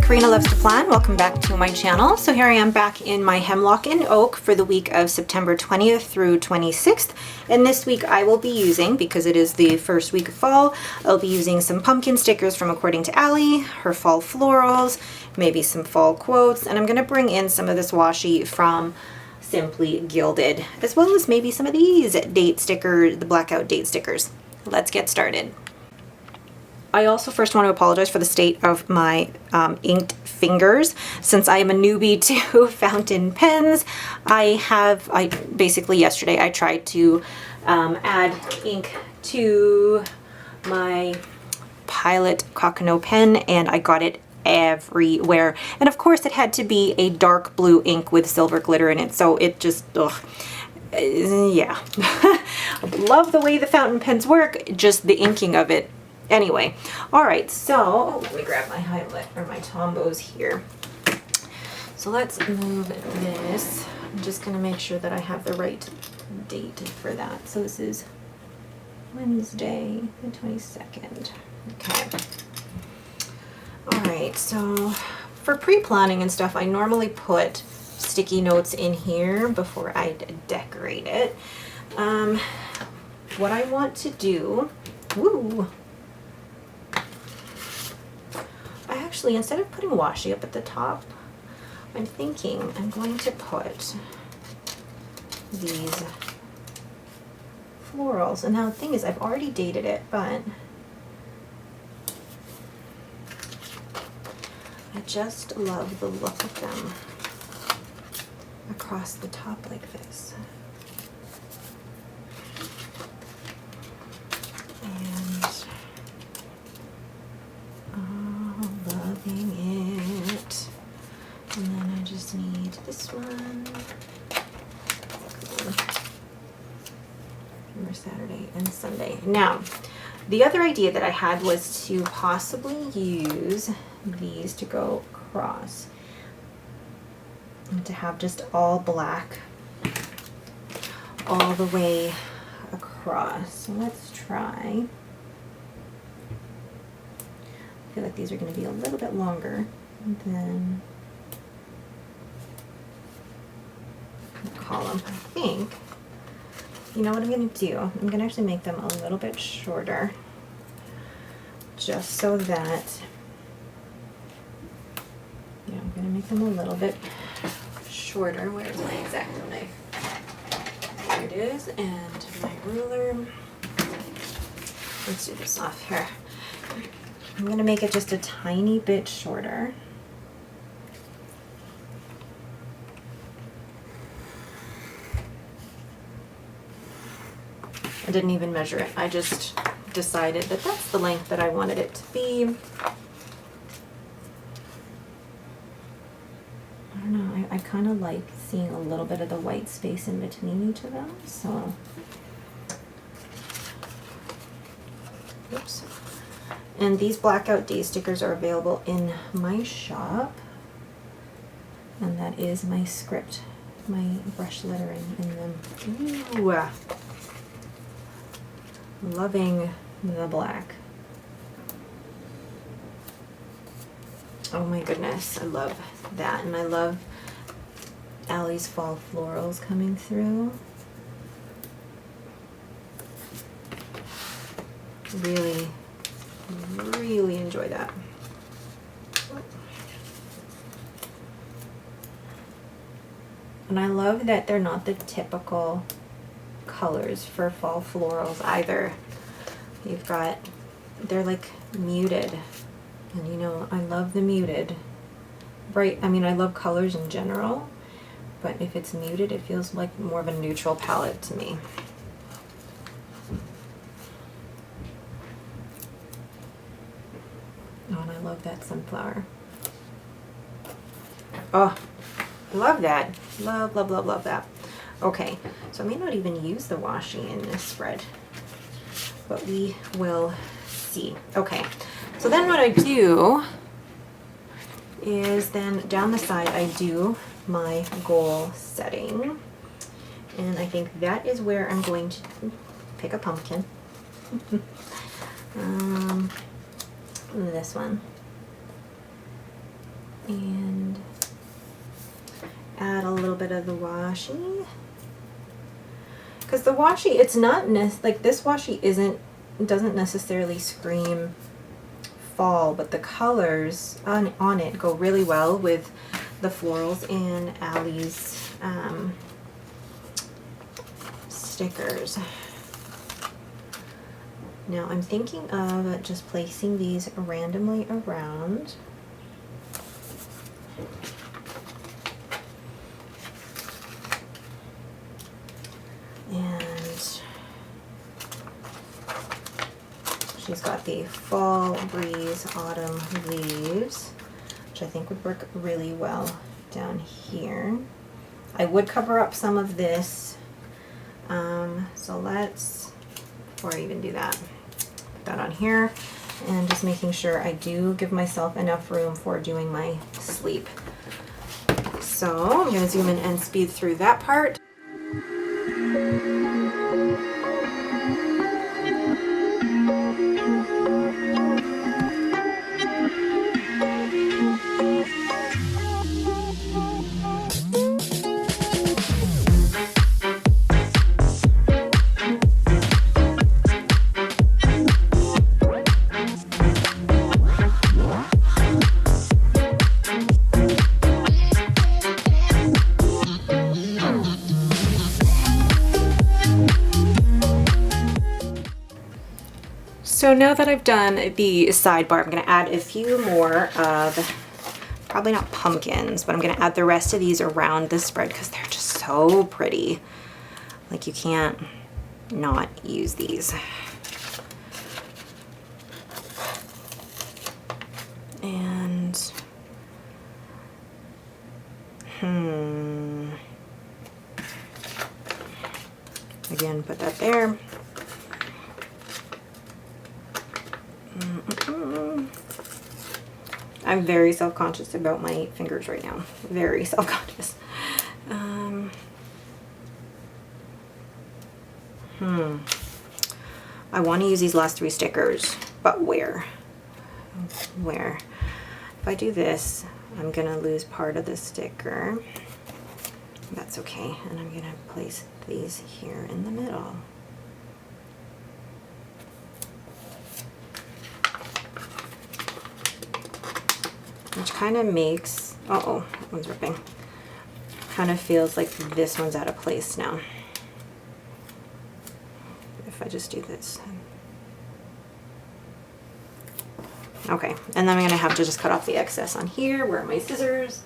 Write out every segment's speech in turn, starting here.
Karina Loves to Plan. Welcome back to my channel. So here I am back in my Hemlock in Oak for the week of September 20th through 26th. And this week I will be using, because it is the first week of fall, I'll be using some pumpkin stickers from According to Allie, her fall florals, maybe some fall quotes, and I'm going to bring in some of this washi from Simply Gilded, as well as maybe some of these date stickers, the blackout date stickers. Let's get started. I also first want to apologize for the state of my inked fingers. Since I am a newbie to fountain pens, I basically yesterday I tried to add ink to my Pilot Cocono pen and I got it everywhere. And of course it had to be a dark blue ink with silver glitter in it, so it just, ugh. Yeah. Love the way the fountain pens work, just the inking of it. Anyway, all right, so let me grab my Heimlich or my Tombos here. So let's move this. I'm just gonna make sure that I have the right date for that. So this is Wednesday, the 22nd. Okay. All right, so for pre-planning and stuff, I normally put sticky notes in here before I decorate it. What I want to do, actually, instead of putting washi up at the top, I'm thinking I'm going to put these florals. And now the thing is, I've already dated it, but I just love the look of them across the top like this. And then I just need this one for Saturday and Sunday. Now, the other idea that I had was to possibly use these to go across and to have just all black all the way across. So let's try. I feel like these are going to be a little bit longer than column. I think, you know what I'm going to do? I'm going to actually make them a little bit shorter, just so that, yeah, I'm going to make them a little bit shorter. Where's my X-Acto knife? There it is, and my ruler. Let's do this off here. I'm going to make it just a tiny bit shorter. I didn't even measure it. I just decided that that's the length that I wanted it to be. I don't know, I kind of like seeing a little bit of the white space in between each of them, so. Oops. And these blackout day stickers are available in my shop. And that is my script, my brush lettering in them. Ooh. Loving the black. Oh my goodness, I love that. And I love Allie's fall florals coming through. Really, really enjoy that. And I love that they're not the typical colors for fall florals either. You've got, they're like muted, and you know, I love the muted. Bright, I mean, I love colors in general, but if it's muted, it feels like more of a neutral palette to me. Oh, and I love that sunflower. Oh, love that. Love, love, love, love that. Okay, so I may not even use the washi in this spread, but we will see. Okay, so then what I do is then down the side I do my goal setting, and I think that is where I'm going to pick a pumpkin. This one. and add a little bit of the washi. Because the washi, it's not like this washi doesn't necessarily scream fall, but the colors on it go really well with the florals and Allie's stickers. Now I'm thinking of just placing these randomly around. And she's got the fall breeze autumn leaves, which I think would work really well down here. I would cover up some of this, so let's, before I even do that, put that on here, and just making sure I do give myself enough room for doing my sleep. So I'm going to zoom in and speed through that part. So now that I've done the sidebar, I'm going to add a few more of, probably not pumpkins, but I'm going to add the rest of these around the spread because they're just so pretty. Like, you can't not use these. And, again, put that there. I'm very self-conscious about my fingers right now. Very self-conscious. I want to use these last 3 stickers, but where? Where? If I do this, I'm going to lose part of the sticker. That's okay. And I'm going to place these here in the middle. Which kind of makes, uh-oh, that one's ripping. Kind of feels like this one's out of place now. If I just do this. Okay, and then I'm gonna have to just cut off the excess on here. Where are my scissors?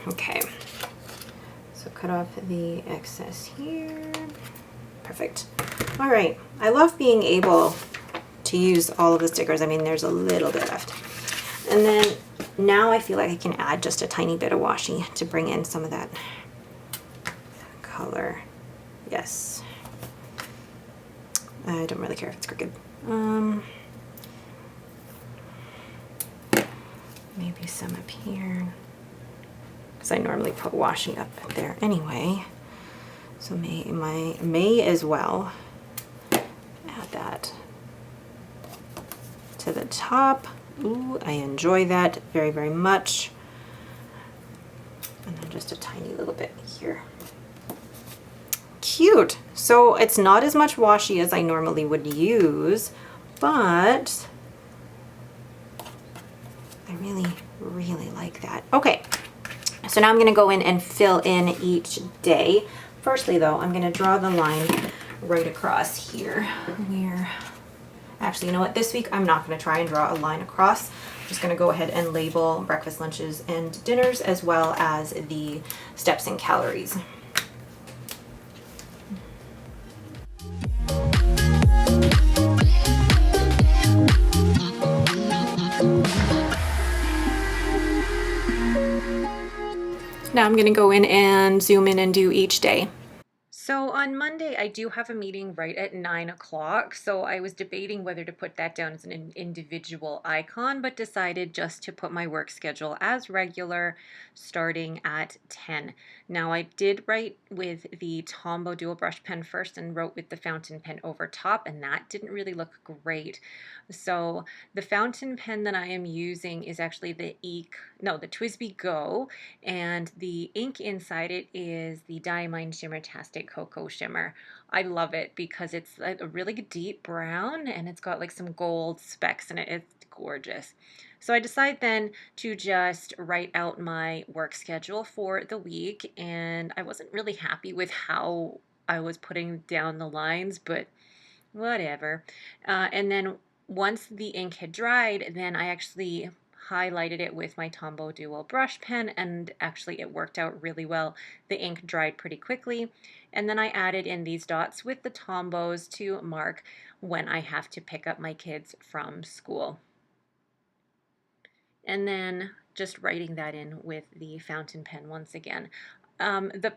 Okay, so cut off the excess here. Perfect. All right, I love being able to use all of the stickers. I mean, there's a little bit left. And then now I feel like I can add just a tiny bit of washi to bring in some of that color. Yes. I don't really care if it's crooked. Maybe some up here, because I normally put washi up there anyway. So may as well add that to the top. Ooh, I enjoy that very, very much. And then just a tiny little bit here. Cute. So it's not as much washi as I normally would use, but I really, really like that. Okay, so now I'm going to go in and fill in each day. Firstly, though, I'm going to draw the line right across here where... Actually, you know what? This week I'm not going to try and draw a line across. I'm just going to go ahead and label breakfast, lunches, and dinners, as well as the steps and calories. Now I'm going to go in and zoom in and do each day. So on Monday, I do have a meeting right at 9 o'clock. So I was debating whether to put that down as an individual icon, but decided just to put my work schedule as regular starting at 10. Now I did write with the Tombow dual brush pen first and wrote with the fountain pen over top, and that didn't really look great. So the fountain pen that I am using is actually the TWSBI Go, and the ink inside it is the Diamine Shimmer-tastic Cocoa Shimmer. I love it because it's a really deep brown and it's got like some gold specks in it. It's gorgeous. So I decided then to just write out my work schedule for the week, and I wasn't really happy with how I was putting down the lines, but whatever. And then once the ink had dried, then I actually highlighted it with my Tombow dual brush pen, and actually it worked out really well. The ink dried pretty quickly, and then I added in these dots with the Tombows to mark when I have to pick up my kids from school. And then just writing that in with the fountain pen once again. The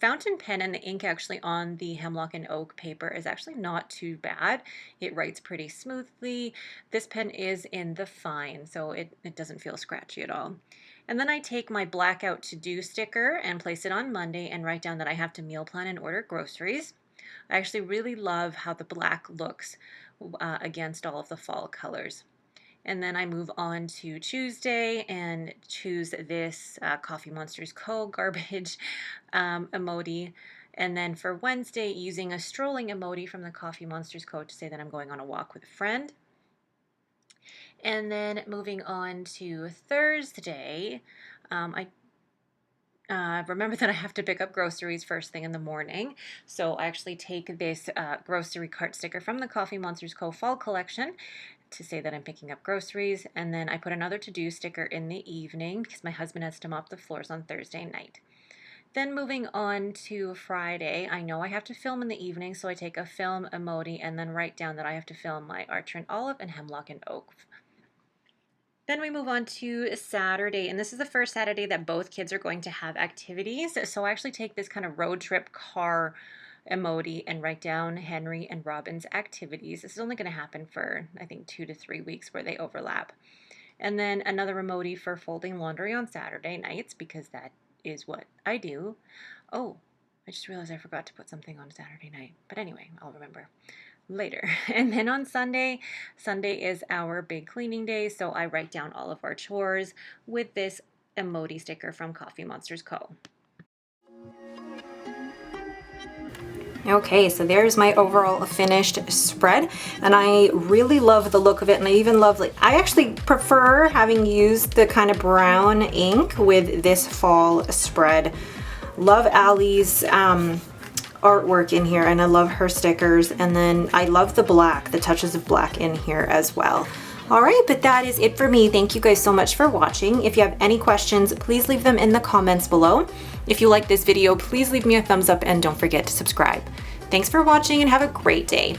fountain pen and the ink actually on the Hemlock and Oak paper is actually not too bad. It writes pretty smoothly. This pen is in the fine, so it doesn't feel scratchy at all. And then I take my blackout to-do sticker and place it on Monday and write down that I have to meal plan and order groceries. I actually really love how the black looks against all of the fall colors. And then I move on to Tuesday and choose this Coffee Monsters Co. garbage emoji. And then for Wednesday, using a strolling emoji from the Coffee Monsters Co. to say that I'm going on a walk with a friend. And then moving on to Thursday, I remember that I have to pick up groceries first thing in the morning. So I actually take this grocery cart sticker from the Coffee Monsters Co. Fall Collection to say that I'm picking up groceries, and then I put another to-do sticker in the evening because my husband has to mop the floors on Thursday night. Then moving on to Friday, I know I have to film in the evening, so I take a film emoji and then write down that I have to film my Archer and Olive and Hemlock and Oak. Then we move on to Saturday, and this is the first Saturday that both kids are going to have activities. So I actually take this kind of road trip car emoji and write down Henry and Robin's activities. This is only going to happen for, I think, 2 to 3 weeks where they overlap. And then another emoji for folding laundry on Saturday nights, because that is what I do. Oh, I just realized I forgot to put something on Saturday night. But anyway, I'll remember later. And then on Sunday is our big cleaning day, so I write down all of our chores with this emoji sticker from Coffee Monsters Co. Okay, so there's my overall finished spread, and I really love the look of it, and I even love, I actually prefer having used the kind of brown ink with this fall spread. Love Allie's artwork in here, and I love her stickers, and then I love the black, the touches of black in here as well. All right, but that is it for me. Thank you guys so much for watching. If you have any questions, please leave them in the comments below. If you like this video, please leave me a thumbs up and don't forget to subscribe. Thanks for watching and have a great day.